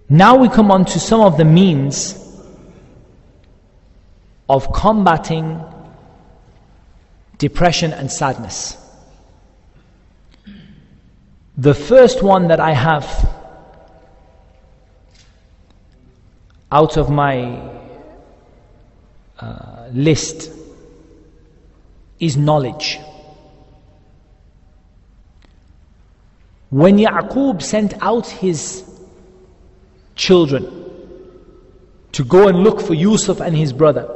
Now we come on to some of the means of combating depression and sadness. The first one that I have out of my list is knowledge. When Ya'qub sent out his children to go and look for Yusuf and his brother,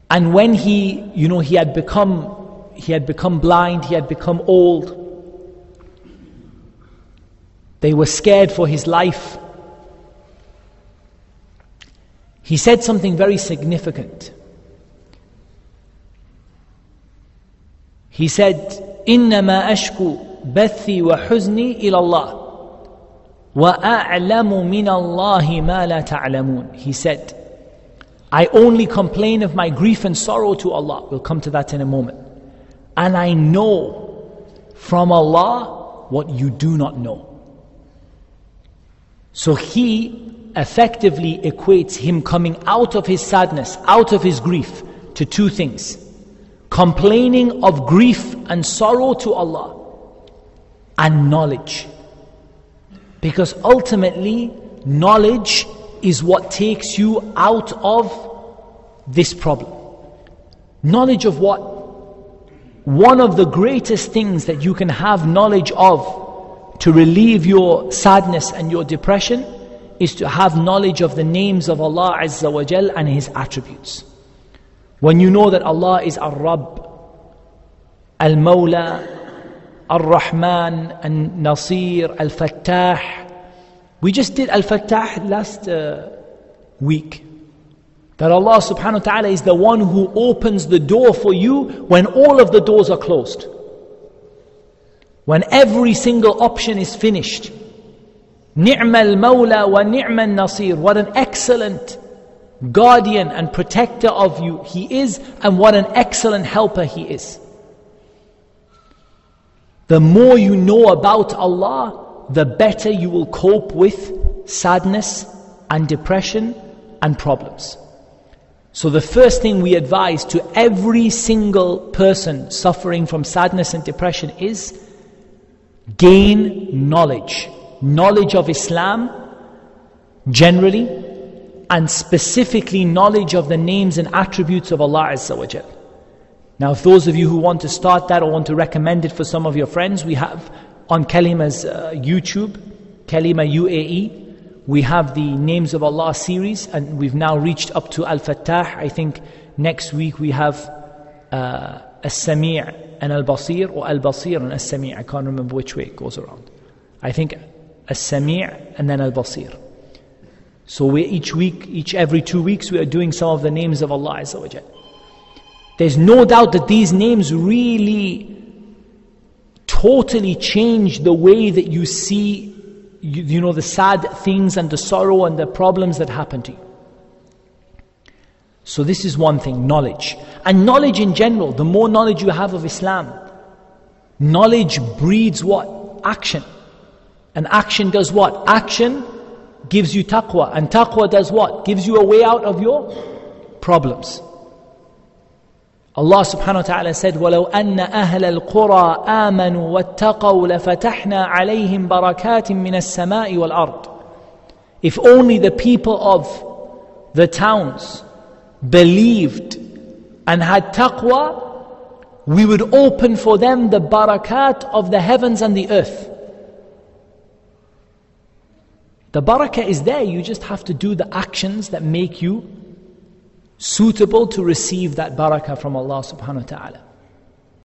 and when he had become blind, he had become old, they were scared for his life. He said something very significant. He said, إِنَّمَا أَشْكُو بَثِّي وَحُزْنِي إِلَى اللَّهِ وَأَعْلَمُ مِنَ اللَّهِ مَا لَا تَعْلَمُونَ. He said, I only complain of my grief and sorrow to Allah. We'll come to that in a moment. And I know from Allah what you do not know. So he effectively equates him coming out of his sadness, out of his grief, to two things: complaining of grief and sorrow to Allah, and knowledge. Because ultimately, knowledge is what takes you out of this problem. Knowledge of what? One of the greatest things that you can have knowledge of to relieve your sadness and your depression is to have knowledge of the names of Allah Azza wa Jal and His attributes. When you know that Allah is Ar-Rabb, Al-Mawla, Ar-Rahman, Al-Nasir, Al-Fattah. We just did Al-Fattah last week. That Allah subhanahu wa ta'ala is the one who opens the door for you when all of the doors are closed. When every single option is finished. Ni'mal Mawla wa ni'mal Nasir. What an excellent guardian and protector of you He is, and what an excellent helper He is. The more you know about Allah, the better you will cope with sadness and depression and problems. So the first thing we advise to every single person suffering from sadness and depression is gain knowledge. Knowledge of Islam generally, and specifically knowledge of the names and attributes of Allah Azza wa Jal. Now, if those of you who want to start that or want to recommend it for some of your friends, we have on Kalima's YouTube, Kalima UAE, we have the Names of Allah series, and we've now reached up to Al-Fattah. I think next week we have As-Sami' and Al-Basir, or Al-Basir and As-Sami'. I can't remember which way it goes around. I think As-Sami' and then Al-Basir. So every 2 weeks we are doing some of the names of Allah Azza wa Jal. There's no doubt that these names really totally change the way that you see the sad things and the sorrow and the problems that happen to you. So this is one thing, knowledge. And knowledge in general, the more knowledge you have of Islam, knowledge breeds what? Action. And action does what? Action gives you taqwa. And taqwa does what? Gives you a way out of your problems. Allah subhanahu wa ta'ala said, وَلَوْ أَنَّ أَهْلَ الْقُرَىٰ آمَنُوا وَاتَّقَوْا لَفَتَحْنَا عَلَيْهِمْ بَرَكَاتٍ مِّنَ السَّمَاءِ وَالْأَرْضِ. If only the people of the towns believed and had taqwa, we would open for them the barakat of the heavens and the earth. The barakah is there, you just have to do the actions that make you suitable to receive that barakah from Allah subhanahu wa ta'ala.